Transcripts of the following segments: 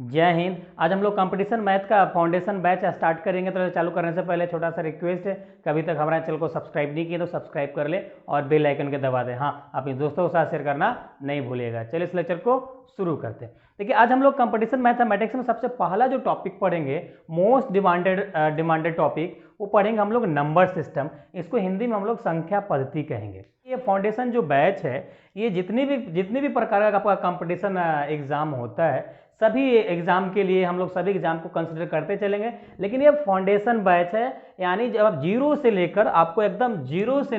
जय हिंद। आज हम लोग कंपटीशन मैथ का फाउंडेशन बैच स्टार्ट करेंगे। तो चालू करने से पहले छोटा सा रिक्वेस्ट है कि अभी तक हमारे चैनल को सब्सक्राइब नहीं किए तो सब्सक्राइब कर ले और बेल आइकन के दबा दें। हाँ, अपने दोस्तों के साथ शेयर करना नहीं भूलिएगा। चलिए इस लेक्चर को शुरू करते हैं। देखिए, आज हम लोग कंपटीशन मैथमेटिक्स में सबसे पहला जो टॉपिक पढ़ेंगे, मोस्ट डिमांडेड टॉपिक, वो पढ़ेंगे हम लोग नंबर सिस्टम। इसको हिंदी में हम लोग संख्या पद्धति कहेंगे। ये फाउंडेशन जो बैच है, ये जितनी भी प्रकार का आपका कंपटीशन एग्जाम होता है, सभी एग्जाम के लिए हम लोग सभी एग्जाम को कंसिडर करते चलेंगे। लेकिन ये फाउंडेशन बैच है, यानी जब आप जीरो से लेकर आपको एकदम जीरो से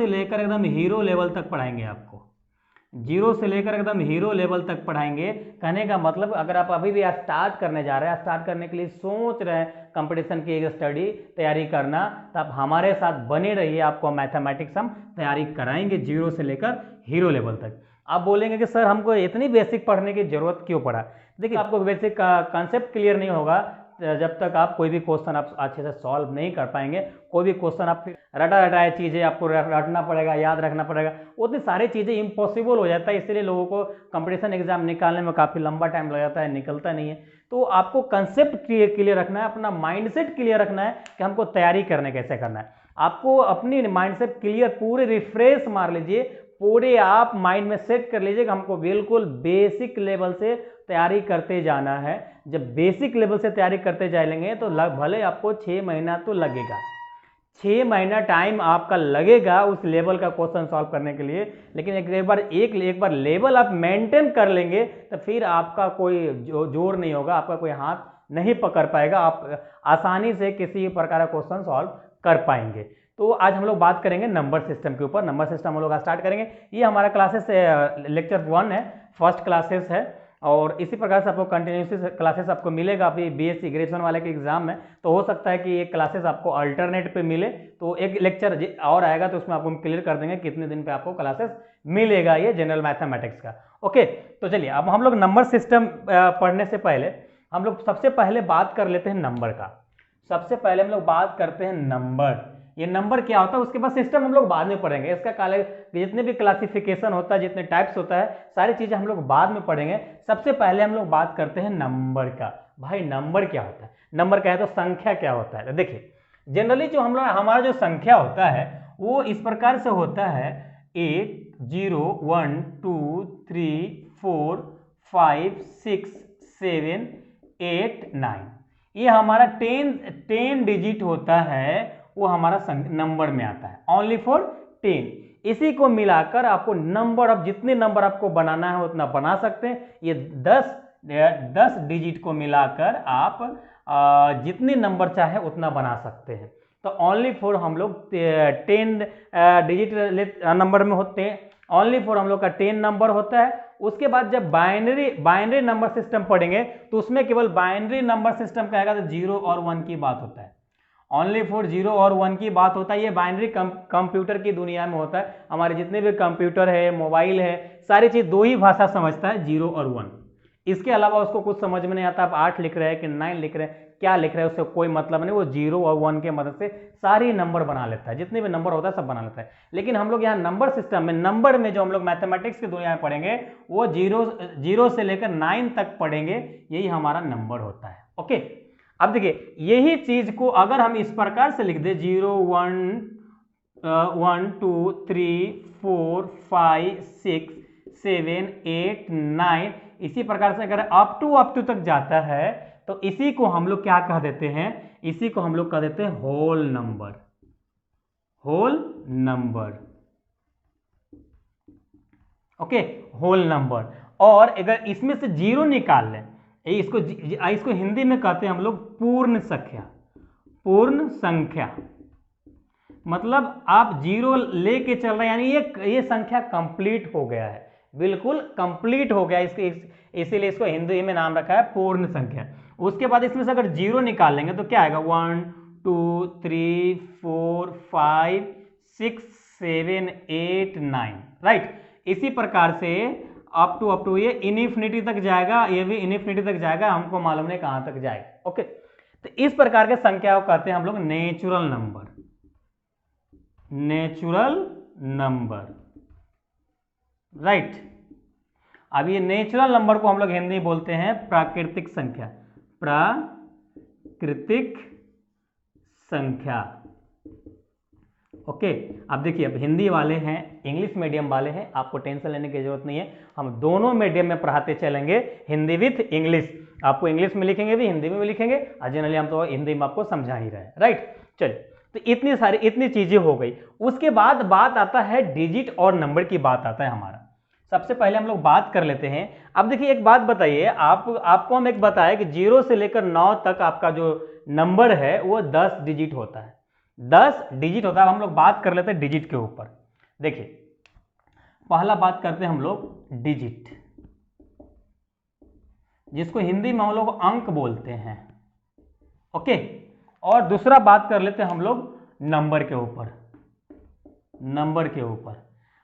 लेकर एकदम हीरो लेवल तक पढ़ाएंगे। आपको जीरो से लेकर एकदम हीरो लेवल तक पढ़ाएंगे। कहने का मतलब, अगर आप अभी भी स्टार्ट करने जा रहे हैं, स्टार्ट करने के लिए सोच रहे हैं कंपटीशन की एक स्टडी तैयारी करना, तो आप हमारे साथ बने रहिए। आपको मैथमेटिक्स हम तैयारी कराएंगे जीरो से लेकर हीरो लेवल तक। आप बोलेंगे कि सर हमको इतनी बेसिक पढ़ने की जरूरत क्यों पड़ा। देखिए, आपको बेसिक कॉन्सेप्ट क्लियर नहीं होगा जब तक आप कोई भी क्वेश्चन आप अच्छे से सॉल्व नहीं कर पाएंगे। कोई भी क्वेश्चन आप रटाए चीज़ें आपको रटना पड़ेगा, याद रखना पड़ेगा, उतनी सारी चीज़ें इम्पॉसिबल हो जाता है। इसलिए लोगों को कंपटीशन एग्जाम निकालने में काफ़ी लंबा टाइम लग जाता है, निकलता नहीं है। तो आपको कंसेप्ट क्लियर रखना है, अपना माइंडसेट क्लियर रखना है कि हमको तैयारी करने कैसे करना है। आपको अपनी माइंडसेट क्लियर पूरे रिफ्रेश मार लीजिए, पूरे आप माइंड में सेट कर लीजिए कि हमको बिल्कुल बेसिक लेवल से तैयारी करते जाना है। जब बेसिक लेवल से तैयारी करते जाएंगे तो भले आपको 6 महीना तो लगेगा, 6 महीना टाइम आपका लगेगा उस लेवल का क्वेश्चन सॉल्व करने के लिए। लेकिन एक बार लेवल आप मेंटेन कर लेंगे तो फिर आपका कोई जोर नहीं होगा, आपका कोई हाथ नहीं पकड़ पाएगा, आप आसानी से किसी प्रकार का क्वेश्चन सॉल्व कर पाएंगे। तो आज हम लोग बात करेंगे नंबर सिस्टम के ऊपर। नंबर सिस्टम हम लोग स्टार्ट करेंगे। ये हमारा क्लासेस लेक्चर 1 है, फर्स्ट क्लासेस है। और इसी प्रकार से आपको कंटिन्यूस क्लासेस आपको मिलेगा। अभी बीएससी ग्रेजुएशन वाले के एग्जाम में तो हो सकता है कि ये क्लासेस आपको अल्टरनेट पे मिले, तो एक लेक्चर और आएगा तो उसमें आपको हम क्लियर कर देंगे कितने दिन पे आपको क्लासेस मिलेगा ये जनरल मैथमेटिक्स का। ओके, तो चलिए अब हम लोग नंबर सिस्टम पढ़ने से पहले हम लोग सबसे पहले बात कर लेते हैं नंबर का। सबसे पहले हम लोग बात करते हैं नंबर। ये नंबर क्या होता है, उसके बाद सिस्टम हम लोग बाद में पढ़ेंगे। इसका जितने भी क्लासिफिकेशन होता है, जितने टाइप्स होता है, सारी चीजें हम लोग बाद में पढ़ेंगे। सबसे पहले हम लोग बात करते हैं नंबर का। भाई नंबर क्या होता है, नंबर क्या है तो संख्या क्या होता है। तो देखिए, जनरली जो हमारा जो संख्या होता है वो इस प्रकार से होता है 8 0 1 2 3 4 5 6 7 8 9। ये हमारा 10 डिजिट होता है, वो हमारा नंबर में आता है, ओनली फॉर 10। इसी को मिलाकर आपको नंबर, अब जितने नंबर आपको बनाना है उतना बना सकते हैं। ये 10 डिजिट को मिलाकर आप जितने नंबर चाहे उतना बना सकते हैं। तो ओनली फॉर हम लोग 10 डिजिट नंबर में होते हैं। ओनली फॉर हम लोग का 10 नंबर होता है। उसके बाद जब बाइनरी नंबर सिस्टम पढ़ेंगे तो उसमें केवल बाइनरी नंबर सिस्टम कहेगा तो 0 और 1 की बात होता है। ओनली फॉर 0 और 1 की बात होता है। ये बाइनरी कंप्यूटर की दुनिया में होता है। हमारे जितने भी कंप्यूटर है, मोबाइल है, सारी चीज दो ही भाषा समझता है, 0 और 1। इसके अलावा उसको कुछ समझ में नहीं आता। आप 8 लिख रहे हैं कि 9 लिख रहे हैं, क्या लिख रहे हैं, उससे कोई मतलब नहीं। वो 0 और 1 के मदद से सारी नंबर बना लेता है, जितने भी नंबर होता है सब बना लेता है। लेकिन हम लोग यहाँ नंबर सिस्टम में, नंबर में जो हम लोग मैथमेटिक्स की दुनिया में पढ़ेंगे वो 0 से लेकर 9 तक पढ़ेंगे। यही हमारा नंबर होता है। ओके, अब देखिए, यही चीज को अगर हम इस प्रकार से लिख दे 0 1 2 3 4 5 6 7 8 9, इसी प्रकार से अगर अप टू तक जाता है तो इसी को हम लोग क्या कह देते हैं, इसी को हम लोग कह देते हैं whole number. Whole number, okay, whole number. और अगर इसमें से 0 निकाल लें, इसको हिंदी में कहते हैं हम लोग पूर्ण संख्या। पूर्ण संख्या मतलब आप 0 लेके चल रहे हैं, यानी ये संख्या कंप्लीट हो गया है, बिल्कुल कंप्लीट हो गया। इसीलिए इसको हिंदी में नाम रखा है पूर्ण संख्या। उसके बाद इसमें से अगर 0 निकाल लेंगे तो क्या आएगा, 1 2 3 4 5 6 7 8 9, राइट। इसी प्रकार से अप टू ये इनफिनिटी तक जाएगा, ये भी इनफिनिटी तक जाएगा, हमको मालूम नहीं कहां तक जाएगा। ओके, तो इस प्रकार के संख्या को कहते हैं हम लोग natural number. Natural number, right. अब ये नेचुरल नंबर को हम लोग हिंदी में बोलते हैं प्राकृतिक संख्या, प्राकृतिक संख्या। ओके, अब देखिए, अब हिंदी वाले हैं, इंग्लिश मीडियम वाले हैं, आपको टेंशन लेने की जरूरत नहीं है, हम दोनों मीडियम में पढ़ाते चलेंगे, हिंदी विथ इंग्लिश। आपको इंग्लिश में लिखेंगे भी, हिंदी में भी लिखेंगे, और जनरली हम तो हिंदी में आपको समझा ही रहे हैं, राइट। चलिए, तो इतनी चीजें हो गई। उसके बाद बात आता है डिजिट और नंबर की बात आता है हमारा। सबसे पहले हम लोग बात कर लेते हैं। अब देखिए, एक बात बताइए, आपको हम एक बताएं कि 0 से लेकर 9 तक आपका जो नंबर है वो 10 डिजिट होता है, 10 डिजिट होता है। हम लोग बात कर लेते हैं डिजिट के ऊपर। देखिए, पहला बात करते हैं हम लोग डिजिट, जिसको हिंदी में हम लोग अंक बोलते हैं। ओके, और दूसरा बात कर लेते हैं हम लोग नंबर के ऊपर, नंबर के ऊपर।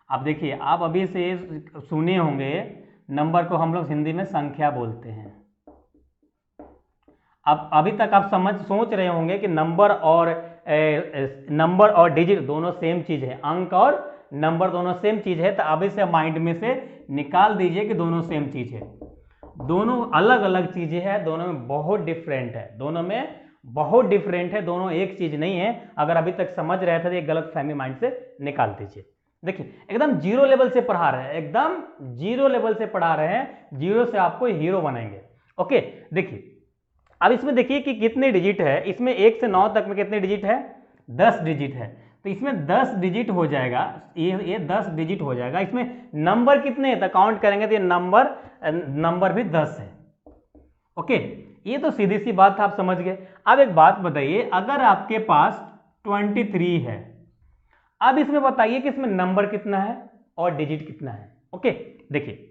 अब देखिए, आप अभी से सुने होंगे, नंबर को हम लोग हिंदी में संख्या बोलते हैं। अब अभी तक आप सोच रहे होंगे कि नंबर और डिजिट दोनों सेम चीज है, अंक और नंबर दोनों सेम चीज है। तो अभी से माइंड में से निकाल दीजिए कि दोनों सेम चीज है, दोनों अलग अलग चीजें हैं, दोनों में बहुत डिफरेंट है, दोनों में बहुत डिफरेंट है, दोनों एक चीज नहीं है। अगर अभी तक समझ रहे थे तो ये गलत फहमी माइंड से निकाल दीजिए। देखिए, एकदम जीरो लेवल से पढ़ा रहे हैं, एकदम जीरो लेवल से पढ़ा रहे हैं, जीरो से आपको हीरो बनाएंगे। ओके, देखिए, अब इसमें देखिए कि कितने डिजिट है। इसमें 1 से 9 तक में कितने डिजिट है? 10 डिजिट है। तो इसमें 10 डिजिट हो जाएगा, ये 10 डिजिट हो जाएगा। इसमें नंबर कितने हैं तो काउंट करेंगे तो ये नंबर भी 10 है। ओके, ये तो सीधी सी बात था, आप समझ गए। अब एक बात बताइए, अगर आपके पास 23 है, अब इसमें बताइए कि इसमें नंबर कितना है और डिजिट कितना है। ओके, देखिए,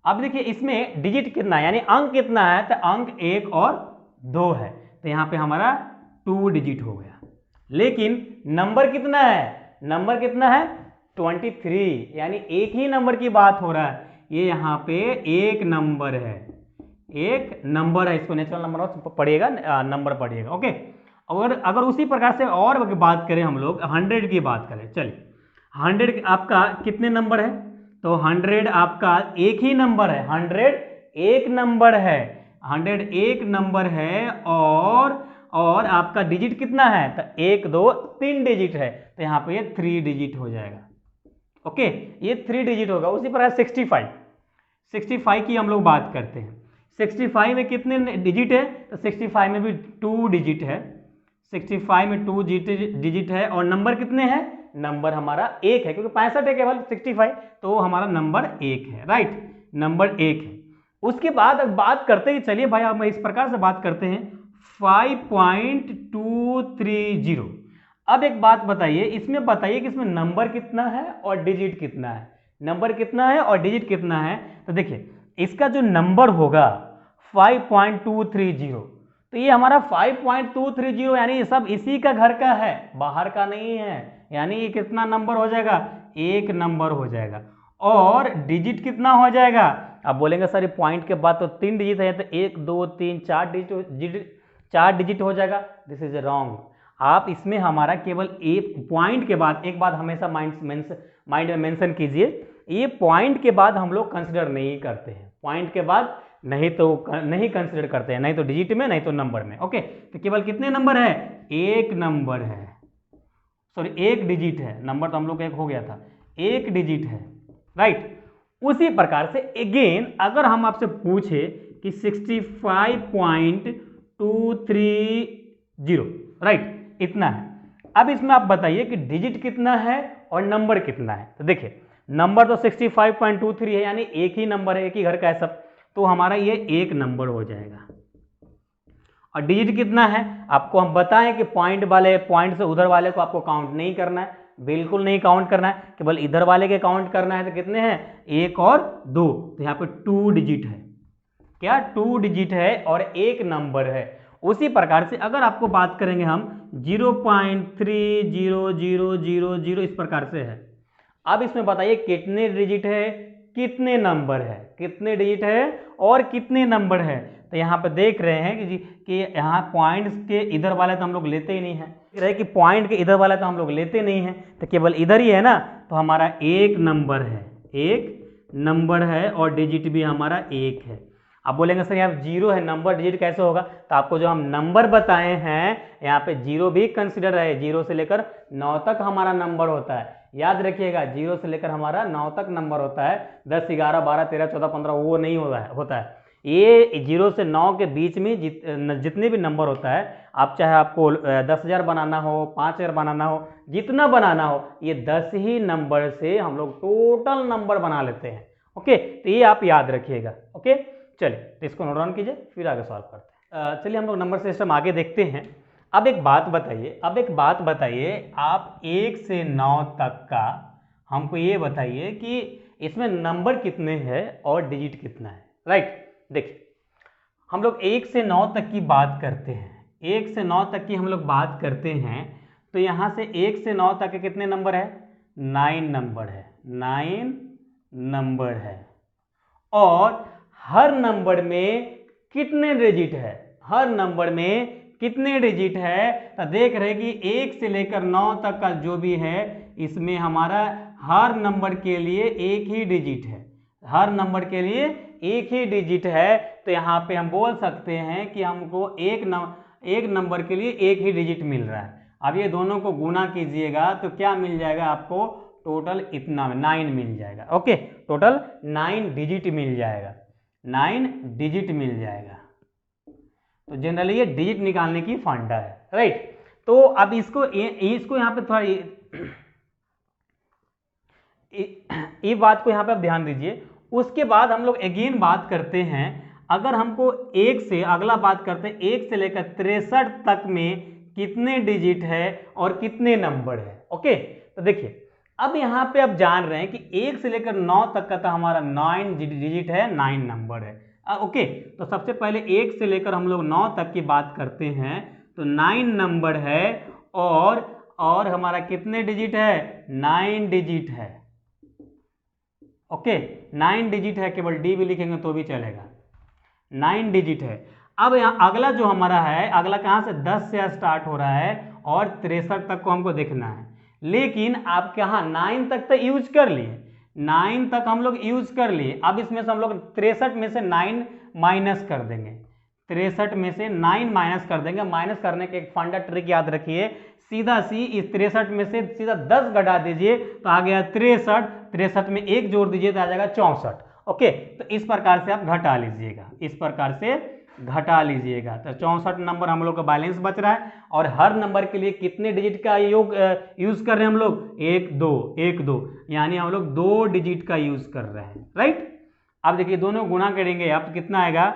अब देखिए इसमें डिजिट कितना है, यानी अंक कितना है, तो अंक 1 और 2 है, तो यहां पे हमारा 2 डिजिट हो गया। लेकिन नंबर कितना है, नंबर कितना है 23, यानी एक ही नंबर की बात हो रहा है। ये यहाँ पे एक नंबर है, एक नंबर है, इसको नेचुरल नंबर पढ़िएगा, नंबर पढ़िएगा। ओके, और अगर उसी प्रकार से और बात करें, हम लोग 100 की बात करें, चलिए 100 आपका कितने नंबर है, तो 100 आपका एक ही नंबर है, 100 एक नंबर है, 100 एक नंबर है, और आपका डिजिट कितना है, तो 1 2 3 डिजिट है, तो यहाँ पे ये 3 डिजिट हो जाएगा। ओके, ये 3 डिजिट होगा। उसी प्रकार 65 की हम लोग बात करते हैं। 65 में कितने डिजिट है, तो 65 में भी 2 डिजिट है, 65 में 2 डिजिट है, और नंबर कितने हैं, नंबर हमारा 1 है, क्योंकि 65 है केवल, 65 तो हमारा नंबर 1 है, राइट, नंबर 1 है। उसके बाद बात करते ही चलिए भाई, हम इस प्रकार से बात करते हैं 5.230। अब एक बात बताइए, इसमें बताइए कि इसमें नंबर कितना है और डिजिट कितना है, नंबर कितना है और डिजिट कितना है। तो देखिए, इसका जो नंबर होगा 5.230, तो ये हमारा 5.230, यानी ये सब इसी का घर का है, बाहर का नहीं है, यानी ये कितना नंबर हो जाएगा, 1 नंबर हो जाएगा। और डिजिट कितना हो जाएगा, आप बोलेंगे सर ये पॉइंट के बाद तो 3 डिजिट है, तो 1 2 3 4 डिजिट हो जाएगा। This is wrong. आप इसमें हमारा केवल एक पॉइंट के बाद, एक बात हमेशा माइंड में मेंशन कीजिए, ये पॉइंट के बाद हम लोग कंसिडर नहीं करते हैं, पॉइंट के बाद नहीं कंसिडर करते हैं, नहीं तो डिजिट में नहीं तो नंबर में। ओके, तो केवल कितने नंबर है, 1 नंबर है, सॉरी 1 डिजिट है, नंबर तो हम लोग का 1 हो गया था, 1 डिजिट है, राइट। उसी प्रकार से अगेन अगर हम आपसे पूछे कि 65.230, राइट, इतना है। अब इसमें आप बताइए कि डिजिट कितना है और नंबर कितना है। तो देखिए, नंबर तो 65.23 है, यानी एक ही नंबर है, एक ही घर का है सब, तो हमारा ये 1 नंबर हो जाएगा। और डिजिट कितना है, आपको हम बताएं कि पॉइंट से उधर वाले को आपको काउंट नहीं करना है, बिल्कुल नहीं काउंट करना है, केवल इधर वाले के काउंट करना है। तो कितने हैं, 1 और 2, तो यहाँ पे 2 डिजिट है, क्या 2 डिजिट है और 1 नंबर है। उसी प्रकार से अगर आपको बात करेंगे हम 0.30000 इस प्रकार से है। अब इसमें बताइए कितने डिजिट है, कितने नंबर है, कितने डिजिट है और कितने नंबर है। तो यहाँ पे देख रहे हैं कि यहाँ पॉइंट्स के इधर वाले तो हम लोग लेते ही नहीं है, रहे कि पॉइंट के इधर वाला तो हम लोग लेते नहीं हैं, तो केवल इधर ही है ना, तो हमारा 1 नंबर है, 1 नंबर है और डिजिट भी हमारा 1 है। आप बोलेंगे सर यहाँ 0 है, नंबर डिजिट कैसे होगा? तो आपको जो हम नंबर बताए हैं यहाँ पे 0 भी कंसिडर है। 0 से लेकर 9 तक हमारा नंबर होता है, याद रखिएगा 0 से लेकर हमारा 9 तक नंबर होता है। 10, 11, 12, 13, 14, 15 वो नहीं होता है। ये 0 से 9 के बीच में जितने भी नंबर होता है, आप चाहे आपको 10,000 बनाना हो, 5,000 बनाना हो, जितना बनाना हो, ये 10 ही नंबर से हम लोग टोटल नंबर बना लेते हैं। ओके, तो ये आप याद रखिएगा। ओके, चलिए तो इसको नोट डाउन कीजिए, फिर आगे सॉल्व करते हैं। चलिए हम लोग नंबर सिस्टम आगे देखते हैं। अब एक बात बताइए, आप 1 से 9 तक का हमको ये बताइए कि इसमें नंबर कितने हैं और डिजिट कितना है, राइट? देखिए हम लोग 1 से 9 तक की बात करते हैं, 1 से 9 तक की हम लोग बात करते हैं, तो यहाँ से 1 से 9 तक के कितने नंबर है? 9 नंबर है, 9 नंबर है। और हर नंबर में कितने डिजिट है? हर नंबर में कितने डिजिट है? तो देख रहे कि 1 से लेकर 9 तक का जो भी है, इसमें हमारा हर नंबर के लिए एक ही डिजिट है, हर नंबर के लिए एक ही डिजिट है। तो यहाँ पे हम बोल सकते हैं कि हमको एक नंबर के लिए एक ही डिजिट मिल रहा है। अब ये दोनों को गुना कीजिएगा तो क्या मिल जाएगा आपको? टोटल इतना 9 मिल जाएगा। ओके, टोटल 9 डिजिट मिल जाएगा, 9 डिजिट मिल जाएगा। तो जनरली ये डिजिट निकालने की फंडा है, राइट? तो अब इसको यहाँ पे थोड़ा ये बात को यहाँ पे आप ध्यान दीजिए। उसके बाद हम लोग अगेन बात करते हैं, अगर हमको 1 से अगला बात करते हैं 1 से लेकर 63 तक में कितने डिजिट है और कितने नंबर है। ओके, तो देखिए अब यहाँ पे आप जान रहे हैं कि 1 से लेकर 9 तक का तो हमारा 9 डिजिट है, 9 नंबर है। ओके, तो सबसे पहले 1 से लेकर हम लोग 9 तक की बात करते हैं, तो 9 नंबर है और हमारा कितने डिजिट है? 9 डिजिट है। ओके, 9 डिजिट है, केवल डी भी लिखेंगे तो भी चलेगा, 9 डिजिट है। अब यहाँ अगला जो हमारा है, अगला कहाँ से? 10 से स्टार्ट हो रहा है और 63 तक को हमको देखना है। लेकिन आप कहाँ 9 तक तो यूज कर लिए, 9 तक हम लोग यूज कर लिए। अब इसमें से हम लोग 63 में से 9 माइनस कर देंगे, 63 में से 9 माइनस कर देंगे। माइनस करने के एक फंडा ट्रिक याद रखिए, सीधा सी इस 63 में से सीधा 10 घटा दीजिए तो आ गया 63, 63 में 1 जोड़ दीजिए तो आ जाएगा 64। ओके, तो इस प्रकार से आप घटा लीजिएगा, इस प्रकार से घटा लीजिएगा। तो 64 नंबर हम लोग का बैलेंस बच रहा है। और हर नंबर के लिए कितने डिजिट का यूज कर रहे हैं हम लोग? 1 2 1 2, यानी हम लोग 2 डिजिट का यूज कर रहे हैं, राइट? अब देखिए दोनों गुणा करेंगे, अब कितना आएगा?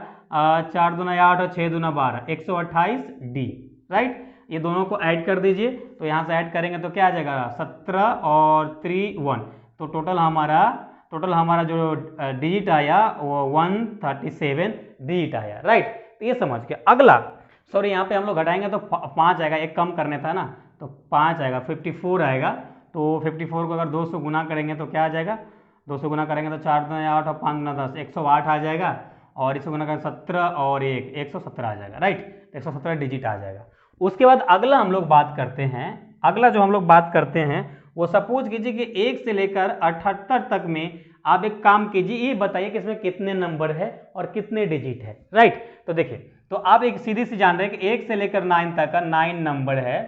4 दूना 8 और 6 दूना 12, 128 डी, राइट? ये दोनों को ऐड कर दीजिए, तो यहाँ से ऐड करेंगे तो क्या आ जाएगा? 17 और 3 1, तो टोटल हमारा जो डिजिट आया वो 137 डिजिट आया, राइट? तो ये समझ के अगला, सॉरी यहाँ पे हम लोग घटाएंगे तो 5 आएगा, एक कम करने था ना, तो 5 आएगा, 54 आएगा। तो 54 को अगर 200 गुना करेंगे तो क्या आ जाएगा? 200 गुना करेंगे तो 4 दूना 8 और 5 दूना 10, 108 आ जाएगा। और इसको गुना करें 17 और 1 117 आ जाएगा, राइट? 117 डिजिट आ जाएगा। उसके बाद अगला हम लोग बात करते हैं, अगला जो हम लोग बात करते हैं वो सपोज कीजिए कि 1 से लेकर 78 तक में आप एक काम कीजिए, ये बताइए कि इसमें कितने नंबर है और कितने डिजिट है, राइट? तो देखिए, तो आप एक सीधी सी जान रहे हैं कि 1 से लेकर 9 तक का 9 नंबर है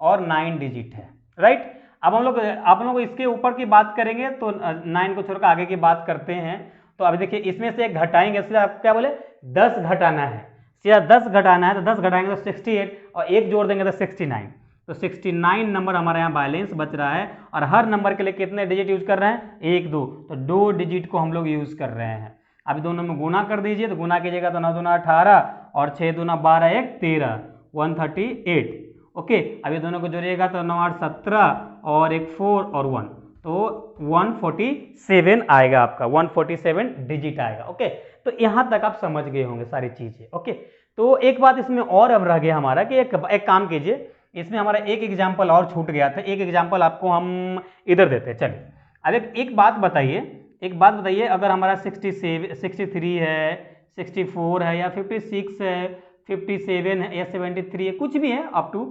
और 9 डिजिट है, राइट? अब आप लोग इसके ऊपर की बात करेंगे तो 9 को छोड़कर आगे की बात करते हैं। तो अभी देखिए इसमें से एक घटाएंगे, इसलिए आप क्या बोले? 10 घटाना है, सीधा 10 घटाना है, तो 10 घटाएंगे तो 68 और 1 जोड़ देंगे तो 69, तो 69 नंबर हमारे यहाँ बैलेंस बच रहा है। और हर नंबर के लिए कितने डिजिट यूज कर रहे हैं? 1 2, तो 2 डिजिट को हम लोग यूज कर रहे हैं। अभी दोनों में गुना कर दीजिए, तो गुना कीजिएगा तो 9 दूना 18 और 6 दूना 12 1 13, 138। ओके, अभी दोनों को जोड़िएगा तो 9 8 17 और एक 4 और 1, तो 147 आएगा आपका, 147 डिजिट आएगा। ओके, तो यहाँ तक आप समझ गए होंगे सारी चीजें। ओके, तो एक बात इसमें और अब रह गया हमारा कि एक काम कीजिए, इसमें हमारा एक एग्जाम्पल और छूट गया था, एक एग्जाम्पल आपको हम इधर देते हैं। चलिए अब एक बात बताइए, अगर हमारा 63 है, 64 है या 56 है, 57 है या 73 है, कुछ भी है अप टू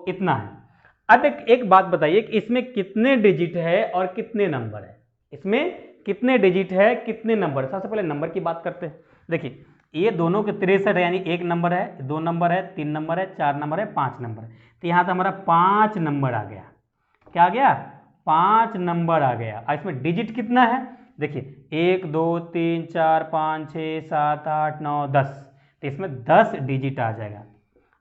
इतना है। अब एक बात बताइए कि इसमें कितने डिजिट है और कितने नंबर है? इसमें कितने डिजिट है, कितने नंबर। सबसे पहले नंबर की बात करते हैं। देखिए ये दोनों के 63 है, यानी 1 नंबर है, 2 नंबर है, 3 नंबर है, 4 नंबर है, 5 नंबर है। तो यहाँ तो हमारा 5 नंबर आ गया। क्या आ गया? 5 नंबर आ गया। और इसमें डिजिट कितना है? देखिए 1 2 3 4 5 6 7 8 9 10, तो इसमें 10 डिजिट आ जाएगा।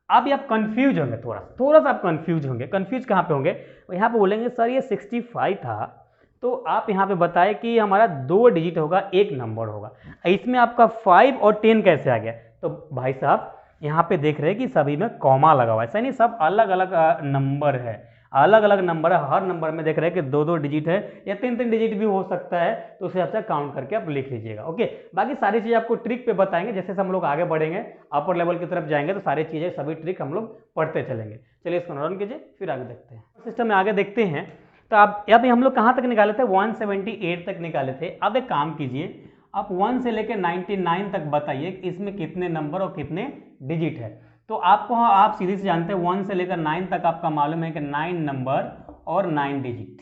अब आप कंफ्यूज होंगे, थोड़ा सा आप कंफ्यूज होंगे। कंफ्यूज कहाँ पे होंगे? यहाँ पे बोलेंगे सर ये 65 था, तो आप यहाँ पे बताए कि हमारा 2 डिजिट होगा, 1 नंबर होगा, इसमें आपका 5 और 10 कैसे आ गया? तो भाई साहब यहाँ पे देख रहे हैं कि सभी में कॉमा लगा हुआ है, ऐसा नहीं, सब अलग अलग नंबर है, अलग अलग नंबर है। हर नंबर में देख रहे हैं कि 2-2 डिजिट है या 3-3 डिजिट भी हो सकता है, तो उसे आपसे काउंट करके आप लिख लीजिएगा। ओके, बाकी सारी चीज़ें आपको ट्रिक पे बताएंगे। जैसे हम लोग आगे बढ़ेंगे, अपर लेवल की तरफ जाएंगे, तो सारी चीज़ें, सभी ट्रिक हम लोग पढ़ते चलेंगे। चलिए इसको रन कीजिए, फिर आगे देखते हैं। सिस्टम में आगे देखते हैं। तो आप अभी हम लोग कहाँ तक निकाले थे? 178 तक निकाले थे। अब एक काम कीजिए, आप 1 से लेकर 99 तक बताइए कि इसमें कितने नंबर और कितने डिजिट है। तो आपको, आप सीधे से जानते हैं 1 से लेकर 9 तक आपका मालूम है कि 9 नंबर और 9 डिजिट।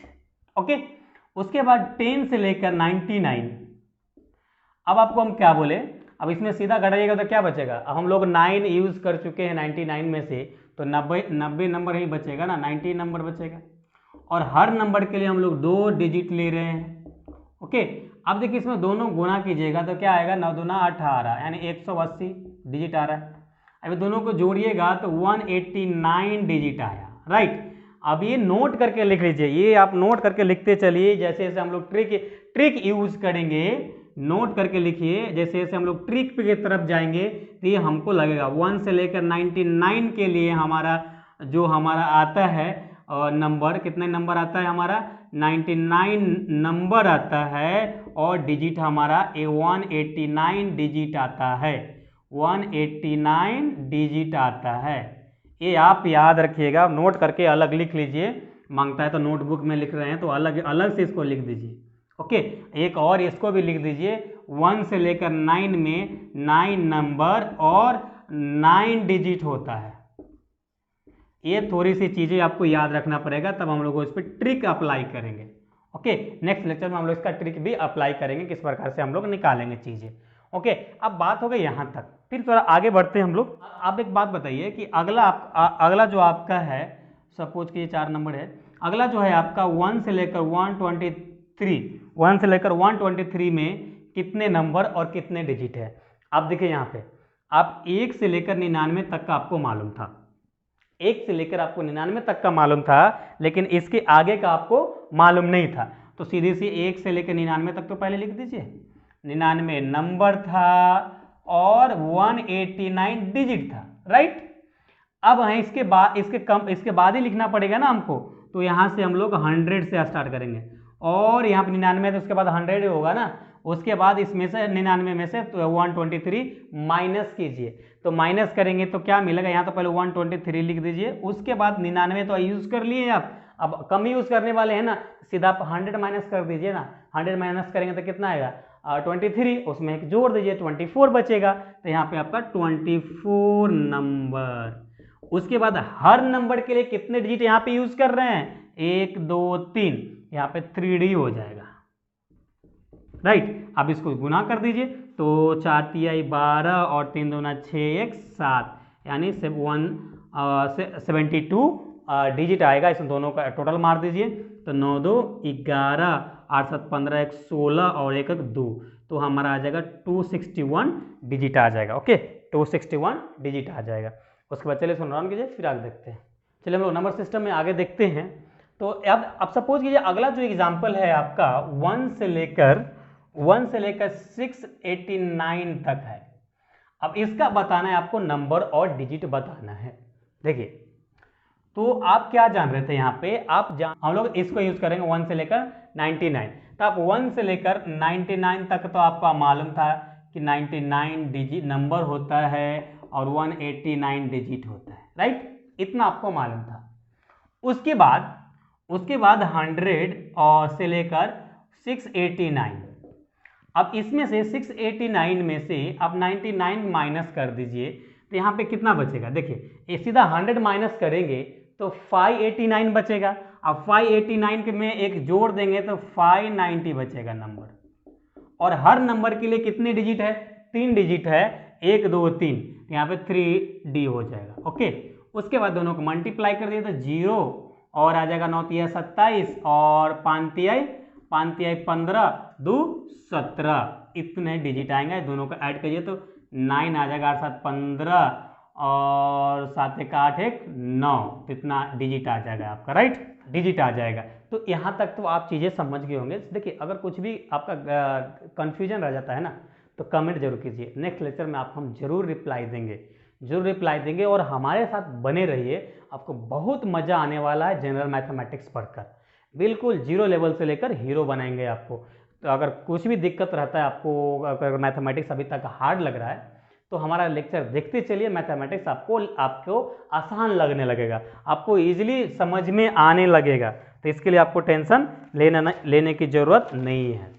ओके, उसके बाद 10 से लेकर 99, अब आपको हम क्या बोले, अब इसमें सीधा घटाइएगा तो क्या बचेगा? अब हम लोग 9 यूज कर चुके हैं 99 में से, तो 90 नंबर ही बचेगा ना, 90 नंबर बचेगा। और हर नंबर के लिए हम लोग 2 डिजिट ले रहे हैं। ओके, अब देखिए इसमें दोनों गुना कीजिएगा तो क्या आएगा? 9 दूना 18, यानी 180 डिजिट आ रहा है। अभी दोनों को जोड़िएगा तो 189 डिजिट आया, राइट। अब ये नोट करके लिख लीजिए, ये आप नोट करके लिखते चलिए। जैसे जैसे हम लोग ट्रिक यूज करेंगे, नोट करके लिखिए। जैसे जैसे हम लोग ट्रिक की तरफ जाएंगे तो ये हमको लगेगा 1 से लेकर 99 के लिए हमारा जो हमारा आता है और नंबर, कितने नंबर आता है हमारा? 99 नंबर आता है, और डिजिट हमारा 189 डिजिट आता है, 189 डिजिट आता है। ये आप याद रखिएगा, नोट करके अलग लिख लीजिए। मांगता है तो नोटबुक में लिख रहे हैं तो अलग अलग से इसको लिख दीजिए। ओके, एक और इसको भी लिख दीजिए, 1 से लेकर 9 में 9 नंबर और 9 डिजिट होता है। ये थोड़ी सी चीज़ें आपको याद रखना पड़ेगा, तब हम लोग इस पर ट्रिक अप्लाई करेंगे। ओके, नेक्स्ट लेक्चर में हम लोग इसका ट्रिक भी अप्लाई करेंगे, किस प्रकार से हम लोग निकालेंगे चीज़ें। ओके, अब बात हो गई यहाँ तक, फिर थोड़ा आगे बढ़ते हैं हम लोग। आप एक बात बताइए कि अगला जो आपका है, सपोज कि ये 4 नंबर है, अगला जो है आपका 1 से लेकर 123 में कितने नंबर और कितने डिजिट है? आप देखिए यहाँ पे, आप 1 से लेकर 99 तक का आपको मालूम था, 1 से लेकर आपको 99 तक का मालूम था, लेकिन इसके आगे का आपको मालूम नहीं था। तो सीधे से 1 से लेकर 99 तक तो पहले लिख दीजिए। 99 नंबर था और 189 डिजिट था, राइट। अब है इसके बाद ही लिखना पड़ेगा ना हमको, तो यहाँ से हम लोग 100 से स्टार्ट करेंगे, और यहाँ पे 99 तो उसके बाद 100 होगा ना। उसके बाद इसमें से 99 में से 123 माइनस कीजिए, तो माइनस करेंगे तो क्या मिलेगा? यहाँ तो पहले 123 लिख दीजिए, उसके बाद 99 तो यूज कर लिए आप, अब कम यूज करने वाले हैं ना, सीधा आप 100 माइनस कर दीजिए ना। 100 माइनस करेंगे तो कितना आएगा? 23, उसमें एक जोड़ दीजिए, 24 बचेगा। तो यहाँ पे आपका 24 नंबर। उसके बाद हर नंबर के लिए कितने डिजिट यहाँ पे यूज कर रहे हैं? 1 2 3, यहाँ पे 3D हो जाएगा, राइट। अब इसको गुना कर दीजिए, तो 4 तिहाई 12 और 3 दूना 6 1 7, यानी 72 डिजिट आएगा। इसमें दोनों का टोटल मार दीजिए, तो 9 2 11, 8 7 15, 1 16 और 1 1 2, तो हमारा आ जाएगा 261 डिजिट आ जाएगा। ओके, 261 डिजिट आ जाएगा। उसके बाद चलिए रन कीजिए, फिर आगे देखते हैं। चलिए हम लोग नंबर सिस्टम में आगे देखते हैं। तो अब सपोज कीजिए अगला जो एग्जाम्पल है आपका 1 से लेकर 689 तक है। अब इसका बताना है आपको, नंबर और डिजिट बताना है। देखिए, तो आप क्या जान रहे थे यहाँ पे? हम लोग इसको यूज करेंगे 1 से लेकर 99, तो आप 1 से लेकर 99 तक तो आपका मालूम था कि 99 डिजिट नंबर होता है और 189 डिजिट होता है, राइट। इतना आपको मालूम था। उसके बाद 100 और से लेकर 689। अब इसमें से 689 में से आप 99 माइनस कर दीजिए, तो यहाँ पे कितना बचेगा? देखिए, ये सीधा 100 माइनस करेंगे तो 589 बचेगा। अब 589 में एक जोड़ देंगे तो 590 बचेगा नंबर, और हर नंबर के लिए कितने डिजिट है, 3 डिजिट है, 1 2 3, यहाँ पे 3D हो जाएगा। ओके, उसके बाद दोनों को मल्टीप्लाई कर दिए तो 0 और आ जाएगा 9 तिया 27 और 5 तिया 15 2 17, इतने डिजिट आएंगे। दोनों को ऐड करिए तो 9 आ जाएगा, 8 7 15 और 7 1 8 1 9, तो इतना डिजिट आ जाएगा आपका, राइट, डिजिट आ जाएगा। तो यहाँ तक तो आप चीज़ें समझ गए होंगे। देखिए अगर कुछ भी आपका कन्फ्यूजन रह जाता है ना तो कमेंट जरूर कीजिए, नेक्स्ट लेक्चर में आपको हम जरूर रिप्लाई देंगे और हमारे साथ बने रहिए। आपको बहुत मज़ा आने वाला है जनरल मैथमेटिक्स पढ़कर, बिल्कुल जीरो लेवल से लेकर हीरो बनाएंगे आपको। तो अगर कुछ भी दिक्कत रहता है आपको, अगर मैथमेटिक्स अभी तक हार्ड लग रहा है तो हमारा लेक्चर देखते चलिए, मैथमेटिक्स आपको आसान लगने लगेगा, आपको इजीली समझ में आने लगेगा। तो इसके लिए आपको टेंशन लेने की ज़रूरत नहीं है।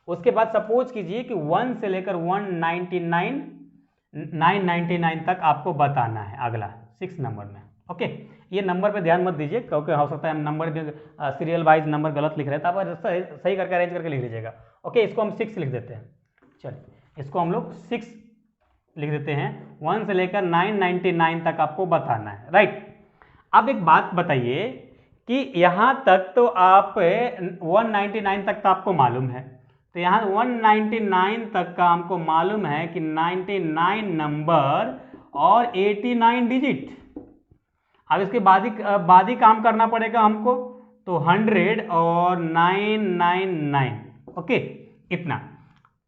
उसके बाद सपोज कीजिए कि 1 से लेकर 999 तक आपको बताना है अगला 6 नंबर में। ओके, ये नंबर पे ध्यान मत दीजिए क्योंकि हो सकता है हम नंबर भी सीरियल वाइज नंबर गलत लिख रहे हैं, तो आप सही करके अरेंज करके लिख लीजिएगा। ओके, इसको हम 6 लिख देते हैं। चलिए इसको हम लोग 6 लिख देते हैं। 1 से लेकर 999 तक आपको बताना है, राइट। अब एक बात बताइए कि यहाँ तक तो आप 199 तक तो आपको मालूम है, तो यहाँ 199 तक का हमको मालूम है कि 99 नंबर और 89 डिजिट। अब इसके बाद ही काम करना पड़ेगा हमको, तो 100 और 999, ओके, इतना।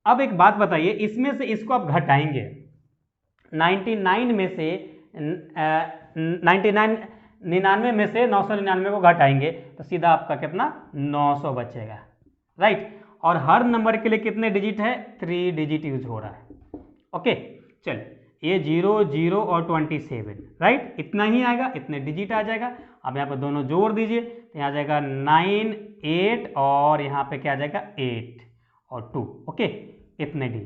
अब एक बात बताइए, इसमें से इसको आप घटाएंगे, 99 में से 99 में से 999 को घटाएंगे तो सीधा आपका कितना 900 बचेगा, राइट। और हर नंबर के लिए कितने डिजिट है, 3 डिजिट यूज हो रहा है। ओके, चलिए ये 0 0 और 27, राइट, इतना ही आएगा, इतने डिजिट आ जाएगा। अब यहाँ पर दोनों जोड़ दीजिए तो यहाँ आ जाएगा 9 8 और यहाँ पे क्या आ जाएगा 8 और 2, ओके, इतने डी,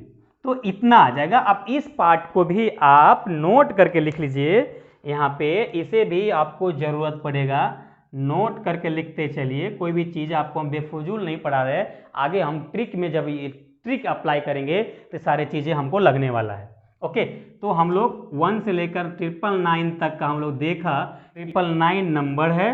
तो इतना आ जाएगा। अब इस पार्ट को भी आप नोट करके लिख लीजिए, यहाँ पे इसे भी आपको जरूरत पड़ेगा, नोट करके लिखते चलिए। कोई भी चीज़ आपको हम बेफजूल नहीं पढ़ा रहे, आगे हम ट्रिक में जब ये ट्रिक अप्लाई करेंगे तो सारी चीज़ें हमको लगने वाला है। ओके, तो हम लोग 1 से लेकर 999 तक का हम लोग देखा, 999 नंबर है,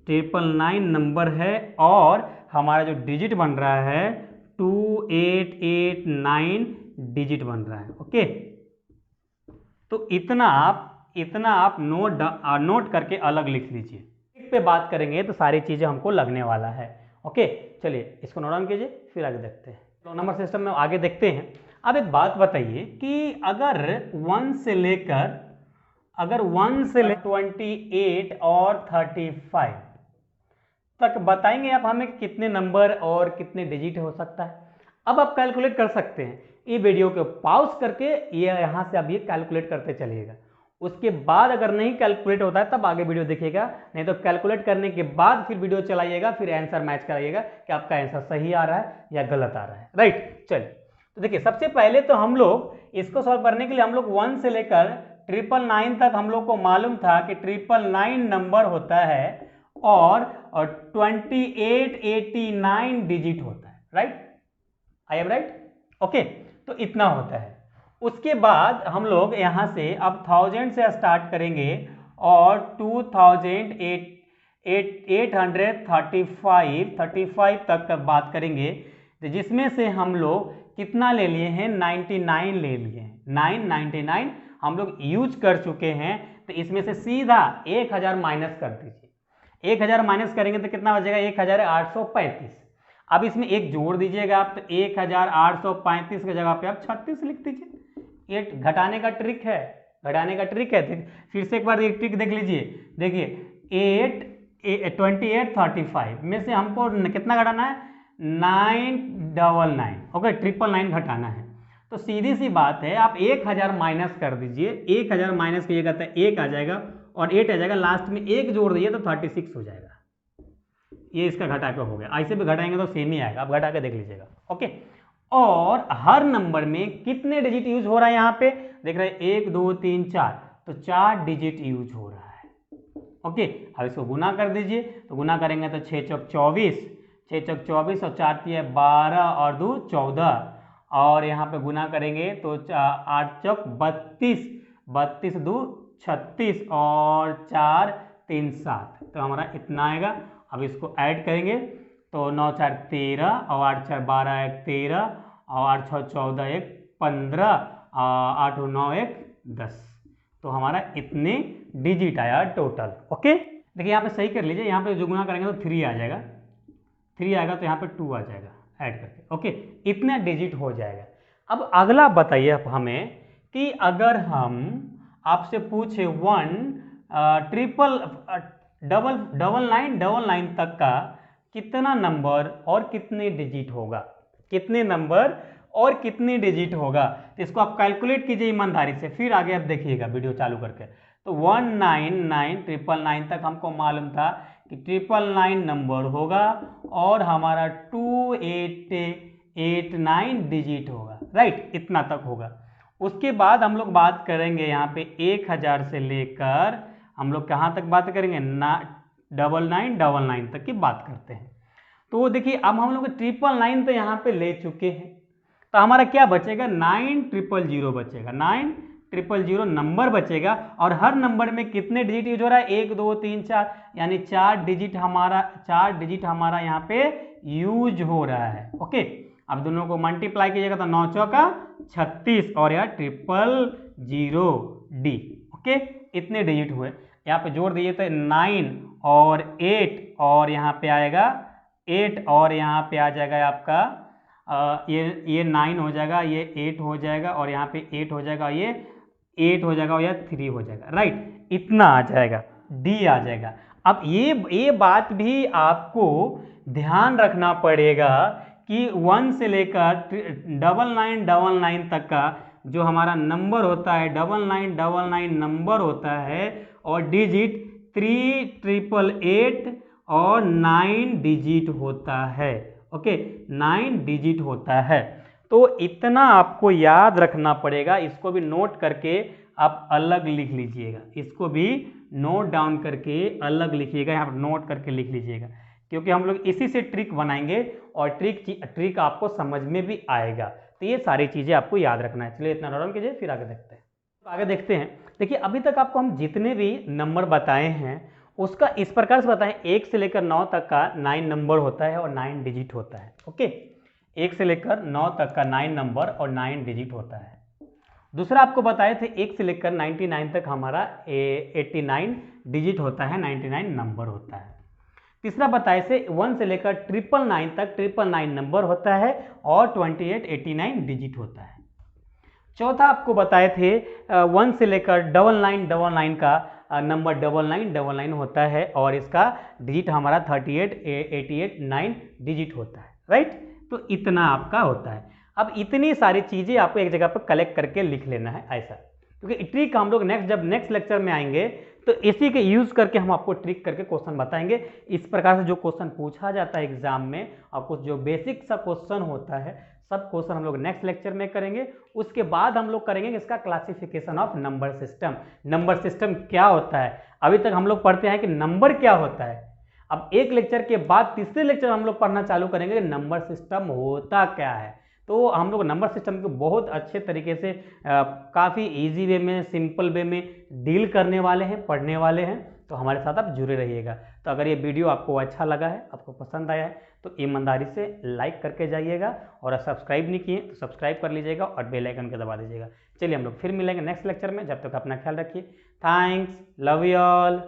999 नंबर है और हमारा जो डिजिट बन रहा है 2889 डिजिट बन रहा है। ओके, तो इतना आप नोट करके अलग लिख लीजिए। ट्रिक पे बात करेंगे तो सारी चीज़ें हमको लगने वाला है। ओके, चलिए इसको नोट डाउन कीजिए, फिर आगे देखते हैं। तो नंबर सिस्टम में आगे देखते हैं। अब एक बात बताइए कि अगर 1 से लेकर 28 और 35 तक बताएंगे आप हमें कितने नंबर और कितने डिजिट हो सकता है। अब आप कैलकुलेट कर सकते हैं, ये वीडियो को पॉज करके ये यहाँ से आप ये कैलकुलेट करते चलिएगा। उसके बाद अगर नहीं कैलकुलेट होता है तब आगे वीडियो देखिएगा, नहीं तो कैलकुलेट करने के बाद फिर वीडियो चलाइएगा, फिर आंसर मैच कराइएगा कि आपका आंसर सही आ रहा है या गलत आ रहा है, राइट। चलिए तो देखिए, सबसे पहले तो हम लोग इसको सॉल्व करने के लिए हम लोग 1 से लेकर 999 तक हम लोग को मालूम था कि 999 नंबर होता है और 2889 डिजिट होता है, right, I am right. Okay, तो इतना होता है। उसके बाद हम लोग यहाँ से अब 1000 से स्टार्ट करेंगे और 2835 तक का बात करेंगे, तो जिसमें से हम लोग कितना ले लिए हैं, 99 ले लिए हैं। 999 हम लोग यूज कर चुके हैं, तो इसमें से सीधा 1000 माइनस कर दीजिए। 1000 माइनस करेंगे तो कितना बचेगा, 1835। अब इसमें एक जोड़ दीजिएगा आप, तो 1835 की जगह पे आप 36 लिख दीजिए। ये घटाने का ट्रिक है, फिर से एक बार ये ट्रिक देख लीजिए। देखिए 2835 में से हमको कितना घटाना है, 999, ओके, 999 घटाना है। तो सीधी सी बात है, आप 1000 माइनस कर दीजिए, 1000 माइनस कीजिएगा तो 1 आ जाएगा और 8 आ जाएगा, लास्ट में 1 जोड़ दीजिए तो 36 हो जाएगा। ये इसका घटा के हो गया, ऐसे भी घटाएंगे तो सेम ही आएगा, आप घटा के देख लीजिएगा। ओके, और हर नंबर में कितने डिजिट यूज हो रहा है, यहाँ पे देख रहे हैं 1 2 3 4, तो 4 डिजिट यूज हो रहा है। ओके, अब इसको गुना कर दीजिए, तो गुना करेंगे तो 6 चौक 24, 6 चौक 24 और 4 तिया 12 और 2 14 और यहाँ पे गुना करेंगे तो 8 चौक 32, 32 2 36 और 4 3 7, तो हमारा इतना आएगा। अब इसको ऐड करेंगे तो 9 4 13 और 8 4 12 1 13 और 8 6 14 1 15 8 9 1 10, तो हमारा इतने डिजिट आया टोटल। ओके, देखिए यहाँ पे सही कर लीजिए, यहाँ पे जो गुना करेंगे तो 3 आ जाएगा, 3 आएगा तो यहाँ पे 2 आ जाएगा ऐड करके। ओके, इतना डिजिट हो जाएगा। अब अगला बताइए आप हमें कि अगर हम आपसे पूछे 1 ट्रिपल डबल नाइन तक का कितना नंबर और कितने डिजिट होगा, कितने नंबर और कितने डिजिट होगा, तो इसको आप कैलकुलेट कीजिए ईमानदारी से, फिर आगे आप देखिएगा वीडियो चालू करके। तो 199 तक हमको मालूम था कि 999 नंबर होगा और हमारा 2889 डिजिट होगा, राइट, इतना तक होगा। उसके बाद हम लोग बात करेंगे यहाँ पे 1000 से लेकर हम लोग कहाँ तक बात करेंगे, 9999 तक की बात करते हैं। तो देखिए अब हम लोग 999 तो यहाँ पे ले चुके हैं, तो हमारा क्या बचेगा, 9000 बचेगा, 9000 नंबर बचेगा। और हर नंबर में कितने डिजिट यूज हो रहा है, 1 2 3 4, यानी 4 डिजिट हमारा यहाँ पे यूज हो रहा है। ओके, अब दोनों को मल्टीप्लाई कीजिएगा तो 9 चौका 36 और यह 000D। ओके, इतने डिजिट हुए, यहाँ पे जोड़ दीजिए तो 9 और 8 और यहाँ पे आएगा 8 और यहाँ पे आ जाएगा आपका ये 9 हो जाएगा, ये 8 हो जाएगा और यहाँ पे 8 हो जाएगा, ये 8 हो जाएगा और यह 3 हो जाएगा, राइट, इतना आ जाएगा, डी आ जाएगा। अब ये बात भी आपको ध्यान रखना पड़ेगा कि 1 से लेकर 9999 तक का जो हमारा नंबर होता है, 9999 नंबर होता है और डिजिट 3888 और 9 डिजिट होता है। ओके, 9 डिजिट होता है, तो इतना आपको याद रखना पड़ेगा। इसको भी नोट करके आप अलग लिख लीजिएगा, इसको भी नोट डाउन करके अलग लिखिएगा, यहाँ पर नोट करके लिख लीजिएगा, क्योंकि हम लोग इसी से ट्रिक बनाएंगे और ट्रिक आपको समझ में भी आएगा। तो ये सारी चीज़ें आपको याद रखना है। चलिए इतना नोट डाउन कीजिए, फिर आगे देखते हैं। आगे देखते हैं, देखिए अभी तक आपको हम जितने भी नंबर बताए हैं उसका इस प्रकार से बताएं, 1 से लेकर 9 तक का 9 नंबर होता है और 9 डिजिट होता है। ओके, 1 से लेकर 9 तक का 9 नंबर और 9 डिजिट होता है। दूसरा आपको बताए थे 1 से लेकर 99 तक हमारा 89 डिजिट होता है, 99 नंबर होता है। तीसरा बताए से 1 से लेकर 999 तक 999 नंबर होता है और 2889 डिजिट होता है। चौथा आपको बताए थे 1 से लेकर 9999 का नंबर 9999 होता है और इसका डिजिट हमारा 3889 डिजिट होता है, राइट, तो इतना आपका होता है। अब इतनी सारी चीज़ें आपको एक जगह पर कलेक्ट करके लिख लेना है ऐसा, क्योंकि ट्रिक हम लोग जब नेक्स्ट लेक्चर में आएंगे तो इसी के यूज करके हम आपको ट्रिक करके क्वेश्चन बताएंगे। इस प्रकार से जो क्वेश्चन पूछा जाता है एग्जाम में और कुछ जो बेसिक सा क्वेश्चन होता है, सब क्वेश्चन हम लोग नेक्स्ट लेक्चर में करेंगे। उसके बाद हम लोग करेंगे इसका classification of number system. Number system क्या होता है, अभी तक हम लोग पढ़ते हैं कि नंबर क्या होता है, अब एक लेक्चर के बाद तीसरे लेक्चर हम लोग पढ़ना चालू करेंगे कि नंबर सिस्टम होता क्या है। तो हम लोग नंबर सिस्टम को बहुत अच्छे तरीके से काफ़ी इजी वे में, सिंपल वे में डील करने वाले हैं, पढ़ने वाले हैं, तो हमारे साथ आप जुड़े रहिएगा। तो अगर ये वीडियो आपको अच्छा लगा है, आपको पसंद आया है, तो ईमानदारी से लाइक करके जाइएगा और सब्सक्राइब नहीं किए तो सब्सक्राइब कर लीजिएगा और बेल आइकन के दबा दीजिएगा। चलिए हम लोग फिर मिलेंगे नेक्स्ट लेक्चर में, जब तक अपना ख्याल रखिए। Thanks, love you all.